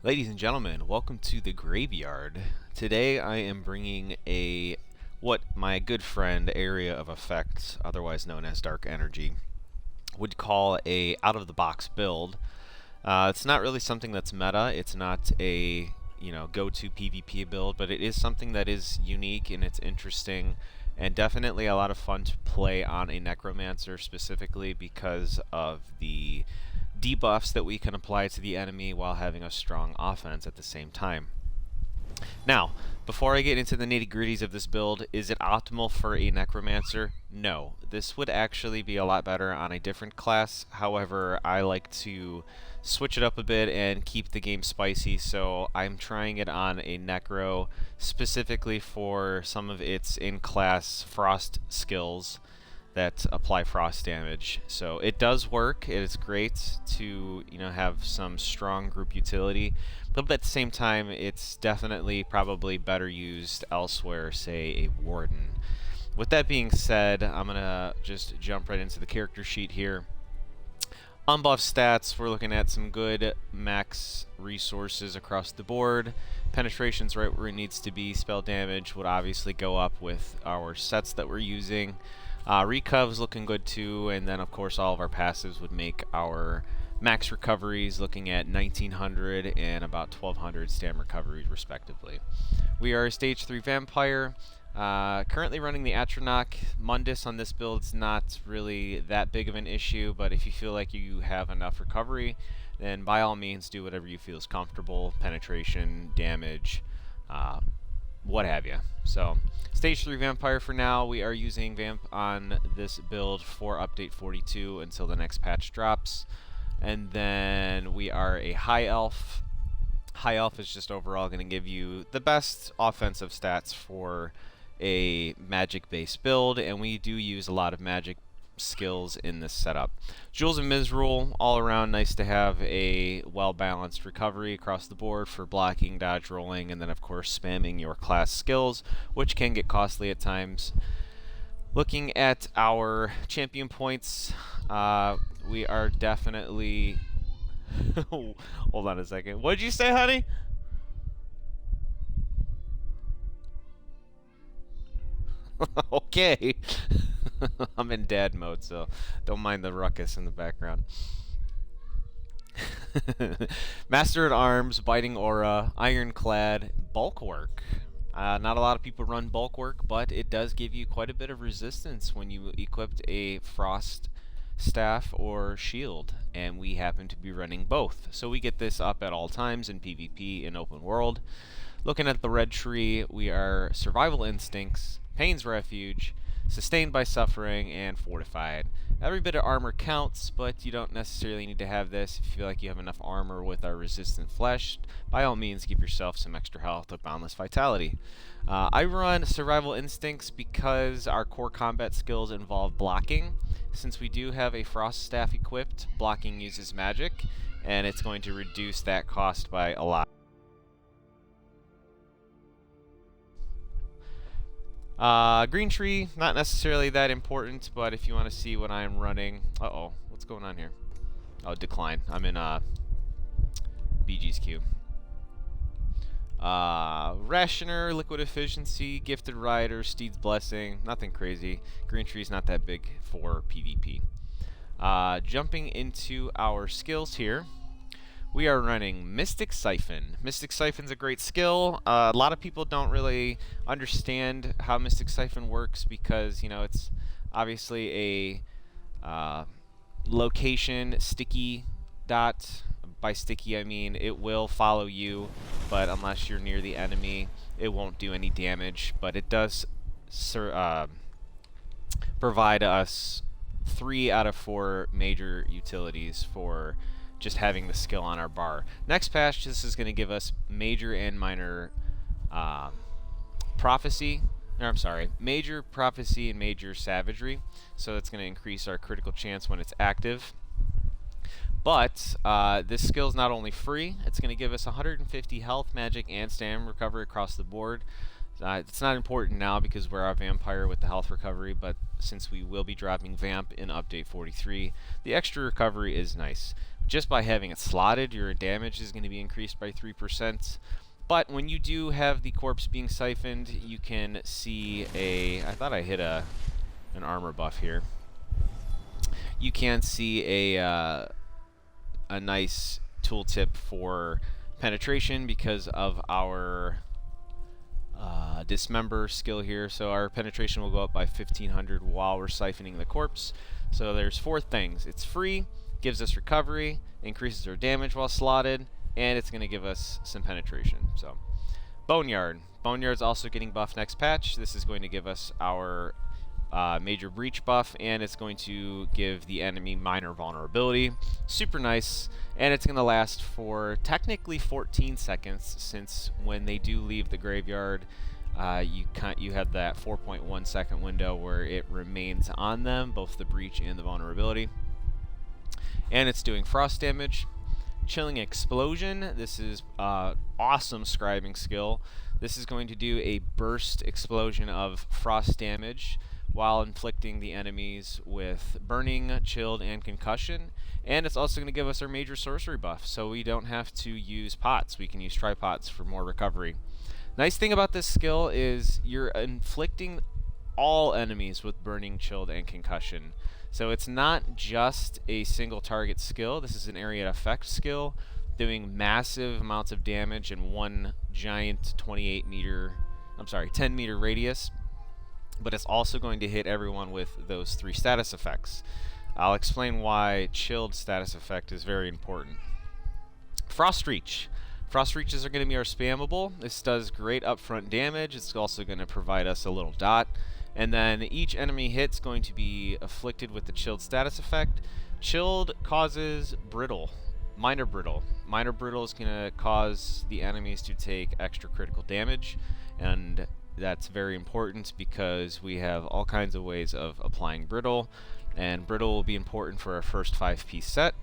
Ladies and gentlemen, welcome to the graveyard. Today I am bringing what my good friend Area of Effect, otherwise known as Dark Energy, would call a out-of-the-box build. It's not really something that's meta. It's not a go-to PvP build, but it is something that is unique and it's interesting and definitely a lot of fun to play on a Necromancer, specifically because of the debuffs that we can apply to the enemy while having a strong offense at the same time. Now, before I get into the nitty-gritties of this build, is it optimal for a Necromancer? No. This would actually be a lot better on a different class. However, I like to switch it up a bit and keep the game spicy, so I'm trying it on a Necro specifically for some of its in-class Frost skills that apply frost damage. So it does work. It is great to have some strong group utility, but at the same time it's definitely probably better used elsewhere, say a Warden. With that being said, I'm gonna just jump right into the character sheet here. Unbuff stats, we're looking at some good max resources across the board. Penetration's right where it needs to be. Spell damage would obviously go up with our sets that we're using. Recov's looking good too, and then of course all of our passives would make our max recoveries looking at 1900 and about 1200 stam recoveries respectively. We are a stage 3 vampire, currently running the Atronach. Mundus on this build's not really that big of an issue, but if you feel like you have enough recovery, then by all means do whatever you feel is comfortable. Penetration, damage, what have you. So, Stage 3 Vampire for now. We are using Vamp on this build for Update 42 until the next patch drops. And then we are a High Elf. High Elf is just overall going to give you the best offensive stats for a magic-based build, and we do use a lot of magic skills in this setup. Jewels and Misrule, all around nice to have a well-balanced recovery across the board for blocking, dodge, rolling, and then of course spamming your class skills, which can get costly at times. Looking at our champion points, we are definitely... Hold on a second. What did you say, honey? Okay. I'm in dad mode, so don't mind the ruckus in the background. Master at Arms, Biting Aura, Ironclad, Bulwark. Not a lot of people run Bulwark, but it does give you quite a bit of resistance when you equipped a Frost Staff or Shield, and we happen to be running both. So we get this up at all times in PvP in open world. Looking at the red tree, we are Survival Instincts, Pain's Refuge, Sustained by Suffering, and Fortified. Every bit of armor counts, but you don't necessarily need to have this if you feel like you have enough armor with our Resistant Flesh. By all means, give yourself some extra health with Boundless Vitality. I run Survival Instincts because our core combat skills involve blocking. Since we do have a Frost Staff equipped, blocking uses magic, and it's going to reduce that cost by a lot. Green tree, not necessarily that important, but if you want to see what I'm running... Uh-oh, what's going on here? Oh, decline. I'm in BG's queue. Rationer, Liquid Efficiency, Gifted Rider, Steed's Blessing, nothing crazy. Green tree's not that big for PvP. Jumping into our skills here. We are running Mystic Siphon. Mystic Siphon's a great skill. A lot of people don't really understand how Mystic Siphon works because, it's obviously a location sticky dot. By sticky, I mean it will follow you, but unless you're near the enemy, it won't do any damage. But it does provide us 3 out of 4 major utilities for just having the skill on our bar. Next patch, this is going to give us major and minor prophecy. Or, I'm sorry, major prophecy and major savagery. So that's going to increase our critical chance when it's active. But this skill is not only free, it's going to give us 150 health, magic, and stamina recovery across the board. It's not important now because we're a vampire with the health recovery, but since we will be dropping Vamp in Update 43, the extra recovery is nice. just by having it slotted, your damage is going to be increased by 3%. But when you do have the corpse being siphoned, you can see a... I thought I hit an armor buff here. You can see a nice tooltip for penetration because of our dismember skill here. So our penetration will go up by 1500 while we're siphoning the corpse. So there's 4 things. It's free, gives us recovery, increases our damage while slotted, and it's going to give us some penetration. So Boneyard. Boneyard's also getting buffed next patch. This is going to give us our major breach buff, and it's going to give the enemy minor vulnerability. Super nice, and it's going to last for technically 14 seconds, since when they do leave the graveyard, you have that 4.1 second window where it remains on them, both the breach and the vulnerability. And it's doing frost damage. Chilling Explosion. This is awesome scribing skill. This is going to do a burst explosion of frost damage while inflicting the enemies with burning, chilled, and concussion. And it's also going to give us our major sorcery buff, so we don't have to use pots. We can use tripods for more recovery. Nice thing about this skill is you're inflicting all enemies with burning, chilled, and concussion. So it's not just a single target skill. This is an area effect skill, doing massive amounts of damage in one giant 10 meter radius. But it's also going to hit everyone with those 3 status effects. I'll explain why chilled status effect is very important. Frost Reach. Frost Reaches are going to be our spammable. This does great upfront damage. It's also going to provide us a little dot. And then each enemy hit's going to be afflicted with the chilled status effect. Chilled causes brittle, minor brittle. Minor brittle is going to cause the enemies to take extra critical damage, and that's very important because we have all kinds of ways of applying brittle, and brittle will be important for our first 5-piece set.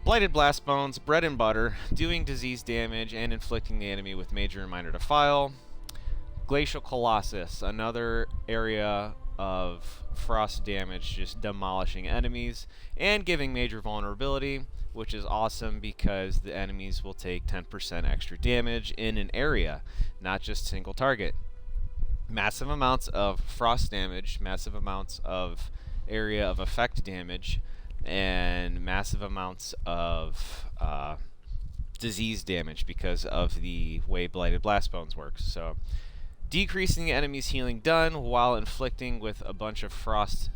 Blighted Blast Bones, bread and butter, doing disease damage and inflicting the enemy with major and minor defile. Glacial Colossus, another area of frost damage, just demolishing enemies and giving major vulnerability, which is awesome because the enemies will take 10% extra damage in an area, not just single target. Massive amounts of frost damage, massive amounts of area of effect damage, and massive amounts of disease damage because of the way Blighted Blast Bones works. So decreasing the enemy's healing done while inflicting with a bunch of frost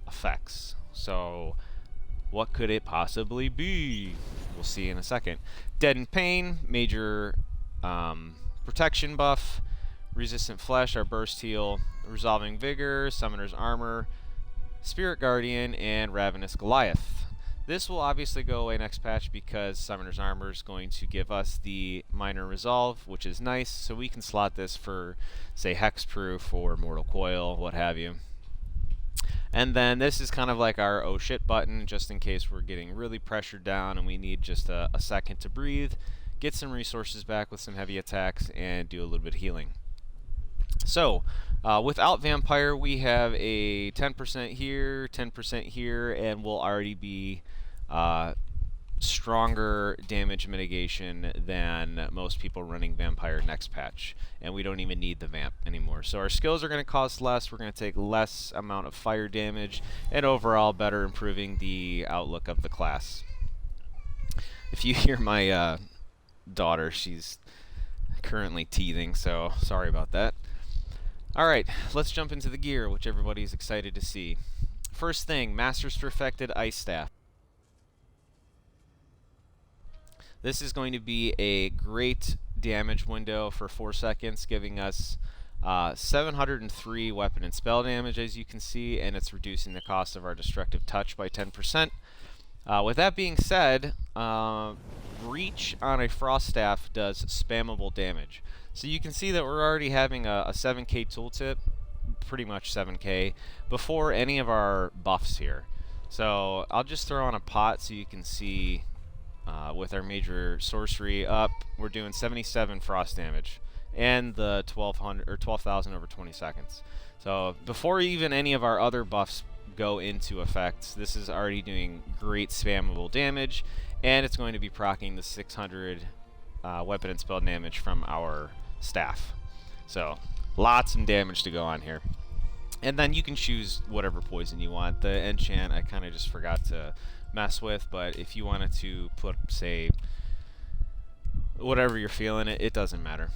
effects. So what could it possibly be? We'll see in a second. Deaden Pain, major protection buff. Resistant Flesh, our burst heal. Resolving Vigor, Summoner's Armor, Spirit Guardian, and Ravenous Goliath. This will obviously go away next patch because Summoner's Armor is going to give us the minor resolve, which is nice, so we can slot this for, say, Hexproof or Mortal Coil, what have you. And then this is kind of like our oh shit button, just in case we're getting really pressured down and we need just a second to breathe, get some resources back with some heavy attacks, and do a little bit of healing. So, without Vampire, we have a 10% here, 10% here, and we'll already be stronger damage mitigation than most people running Vampire next patch. And we don't even need the Vamp anymore. So our skills are going to cost less, we're going to take less amount of fire damage, and overall better improving the outlook of the class. If you hear my daughter, she's currently teething, so sorry about that. Alright, let's jump into the gear, which everybody's excited to see. First thing, Master's Perfected Ice Staff. This is going to be a great damage window for 4 seconds, giving us 703 weapon and spell damage, as you can see, and it's reducing the cost of our Destructive Touch by 10%. With that being said, Reach on a Frost Staff does spammable damage. So you can see that we're already having a 7k tooltip, pretty much 7k, before any of our buffs here. So I'll just throw on a pot so you can see with our major sorcery up, we're doing 77 frost damage and the 12,000 over 20 seconds. So before even any of our other buffs go into effect. This is already doing great spammable damage, and it's going to be proccing the 600 weapon and spell damage from our staff. So lots of damage to go on here. And then you can choose whatever poison you want. The enchant I kind of just forgot to mess with, but if you wanted to put, say, whatever you're feeling, it doesn't matter.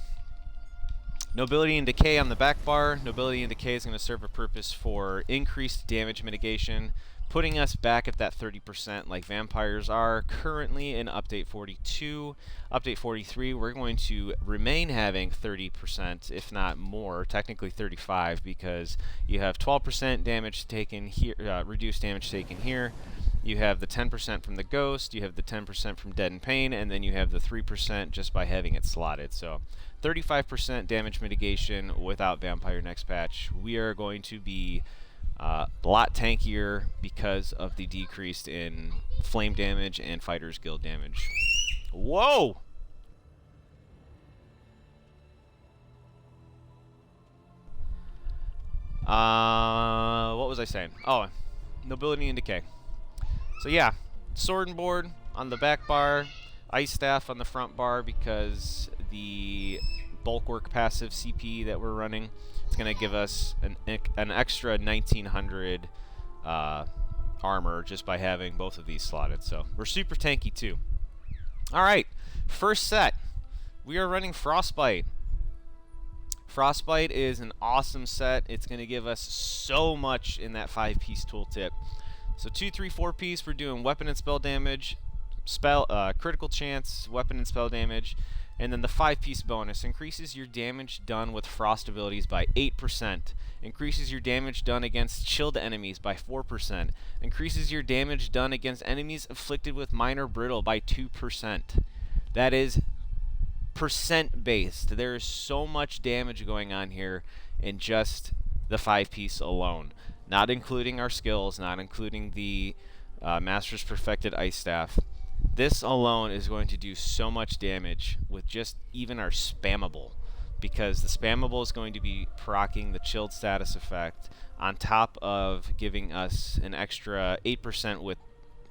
Nobility and Decay on the back bar. Nobility and Decay is going to serve a purpose for increased damage mitigation, putting us back at that 30% like vampires are currently in Update 42. Update 43, we're going to remain having 30%, if not more, technically 35, because you have 12% damage taken here, reduced damage taken here. You have the 10% from the Ghost, you have the 10% from Dead and Pain, and then you have the 3% just by having it slotted. So 35% damage mitigation without Vampire next patch. We are going to be a lot tankier because of the decrease in flame damage and Fighter's Guild damage. Whoa! What was I saying? Oh, Nobility and Decay. So yeah, Sword and Board on the back bar, Ice Staff on the front bar because the bulwark passive CP that we're running, it's going to give us an extra 1900 armor just by having both of these slotted. So we're super tanky too. Alright, first set. We are running Frostbite. Frostbite is an awesome set. It's going to give us so much in that 5-piece tooltip. So 2, 3, 4 piece, we're doing weapon and spell damage, critical chance, weapon and spell damage, and then the 5-piece bonus increases your damage done with frost abilities by 8%, increases your damage done against chilled enemies by 4%, increases your damage done against enemies afflicted with minor brittle by 2%. That is percent based. There is so much damage going on here in just the 5-piece alone. Not including our skills, not including the Master's Perfected Ice Staff. This alone is going to do so much damage with just even our spammable, because the spammable is going to be proccing the chilled status effect on top of giving us an extra 8% with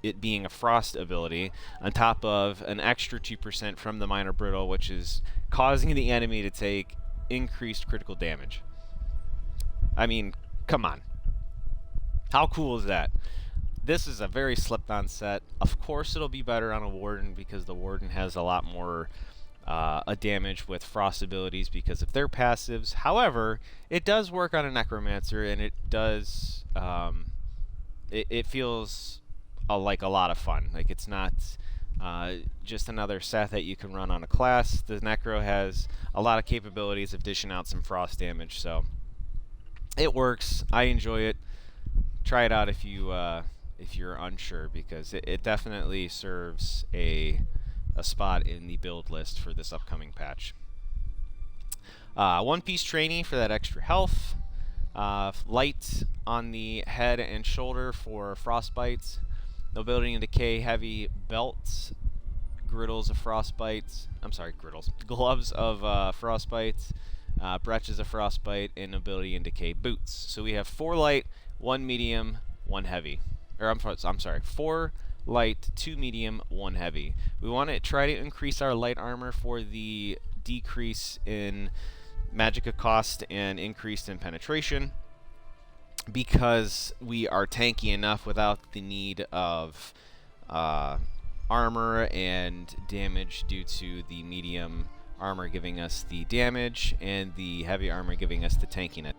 it being a frost ability, on top of an extra 2% from the minor brittle, which is causing the enemy to take increased critical damage. I mean, come on. How cool is that? This is a very slept-on set. Of course it'll be better on a Warden because the Warden has a lot more damage with frost abilities because of their passives. However, it does work on a Necromancer, and it does... it feels like a lot of fun. Like, it's not just another set that you can run on a class. The Necro has a lot of capabilities of dishing out some frost damage, so it works. I enjoy it. Try it out if you're unsure, because it definitely serves a spot in the build list for this upcoming patch. 1-piece trainee for that extra health. Light on the head and shoulder for frostbites. Nobility and Decay heavy belts. Griddles of frostbites. I'm sorry, griddles. Gloves of frostbites. Breeches of frostbite, and Nobility and Decay boots. So we have 4 light, 1 medium, 1 heavy. Or I'm sorry, 4 light, 2 medium, 1 heavy. We want to try to increase our light armor for the decrease in magicka cost and increase in penetration, because we are tanky enough without the need of armor and damage due to the medium armor giving us the damage and the heavy armor giving us the tankiness.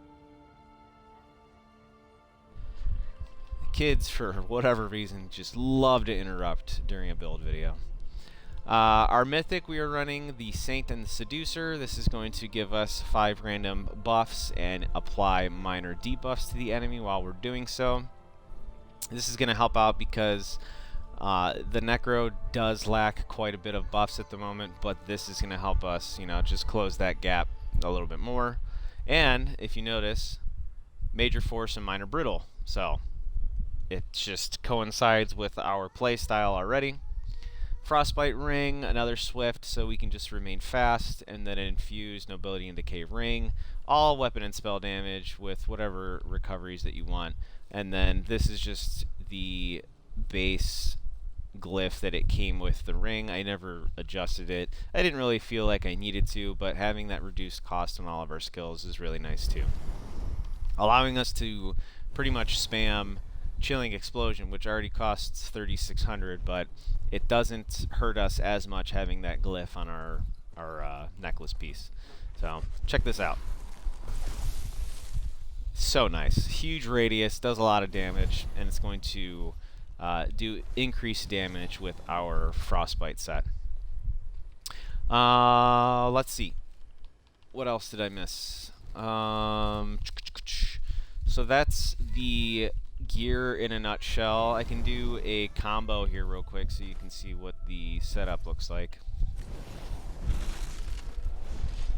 Kids, for whatever reason, just love to interrupt during a build video. Our mythic, we are running the Saint and the Seducer. This is going to give us 5 random buffs and apply minor debuffs to the enemy while we're doing so. This is going to help out because the Necro does lack quite a bit of buffs at the moment, but this is going to help us, just close that gap a little bit more. And if you notice, major force and minor brittle, so it just coincides with our playstyle already. Frostbite ring, another swift, so we can just remain fast, and then infuse Nobility and Decay ring, all weapon and spell damage with whatever recoveries that you want. And then this is just the base glyph that it came with the ring. I never adjusted it. I didn't really feel like I needed to, but having that reduced cost on all of our skills is really nice too. Allowing us to pretty much spam Chilling Explosion, which already costs 3,600, but it doesn't hurt us as much having that glyph on our necklace piece. So check this out. So nice. Huge radius, does a lot of damage, and it's going to do increased damage with our Frostbite set. Let's see. What else did I miss? So that's the gear in a nutshell. I can do a combo here real quick so you can see what the setup looks like.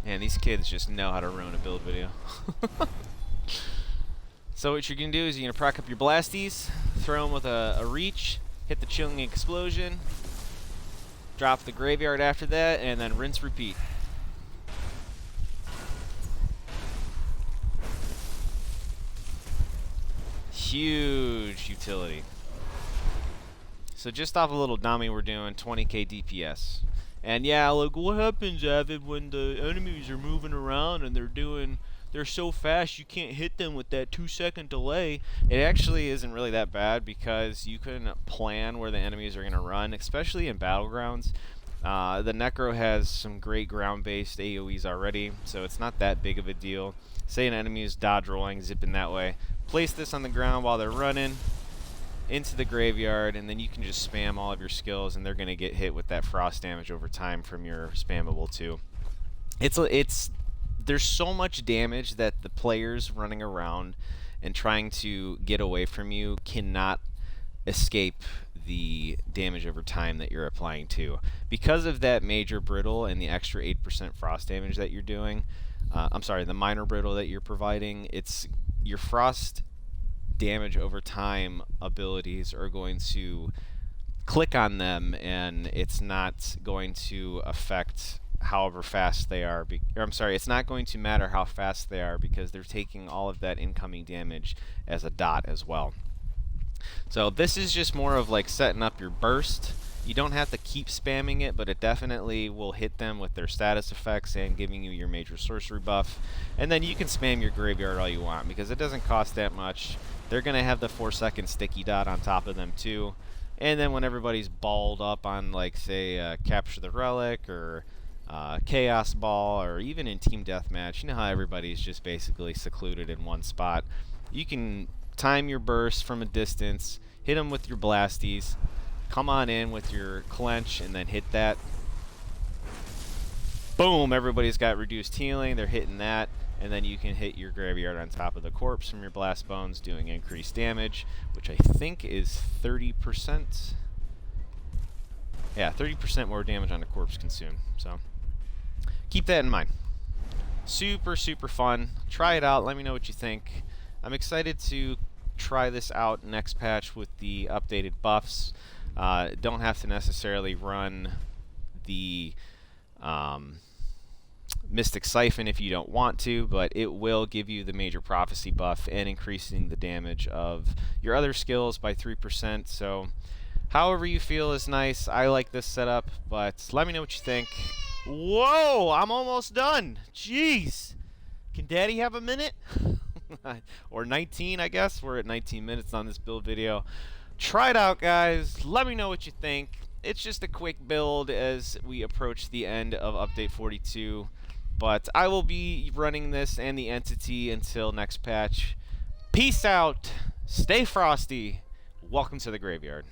Man, these kids just know how to ruin a build video. So what you're going to do is you're going to proc up your blasties, throw them with a reach, hit the Chilling Explosion, drop the Graveyard after that, and then rinse repeat. Huge utility. So just off a little dummy, we're doing 20k DPS. And yeah, like, what happens, Avid, when the enemies are moving around and they're so fast you can't hit them with that 2-second delay? It actually isn't really that bad because you can plan where the enemies are going to run, especially in Battlegrounds. The Necro has some great ground-based AoEs already, so it's not that big of a deal. Say an enemy is dodge rolling, zipping that way. Place this on the ground while they're running into the graveyard, and then you can just spam all of your skills, and they're going to get hit with that frost damage over time from your spammable too. There's so much damage that the players running around and trying to get away from you cannot escape the damage over time that you're applying to. Because of that major brittle and the extra 8% frost damage that you're doing, the minor brittle that you're providing, it's your frost damage over time abilities are going to click on them, and it's not going to affect however fast they are. It's not going to matter how fast they are because they're taking all of that incoming damage as a dot as well. So this is just more of like setting up your burst. You don't have to keep spamming it, but it definitely will hit them with their status effects and giving you your major sorcery buff. And then you can spam your graveyard all you want because it doesn't cost that much. They're going to have the 4-second sticky dot on top of them too. And then when everybody's balled up on, like, say, Capture the Relic or Chaos Ball, or even in Team Deathmatch, you know how everybody's just basically secluded in one spot. You can time your burst from a distance, hit them with your blasties, come on in with your clench, and then hit that. Boom! Everybody's got reduced healing, they're hitting that, and then you can hit your graveyard on top of the corpse from your blast bones, doing increased damage, which I think is 30%. Yeah, 30% more damage on a corpse consumed. So keep that in mind. Super, super fun. Try it out. Let me know what you think. I'm excited to try this out next patch with the updated buffs. Don't have to necessarily run the Mystic Siphon if you don't want to, but it will give you the Major Prophecy buff and increasing the damage of your other skills by 3%. So however you feel is nice. I like this setup, but let me know what you think. Whoa, I'm almost done. Jeez. Can Daddy have a minute? Or 19, I guess. We're at 19 minutes on this build video. Try it out, guys. Let me know what you think. It's just a quick build as we approach the end of Update 42. But I will be running this and the entity until next patch. Peace out. Stay frosty. Welcome to the graveyard.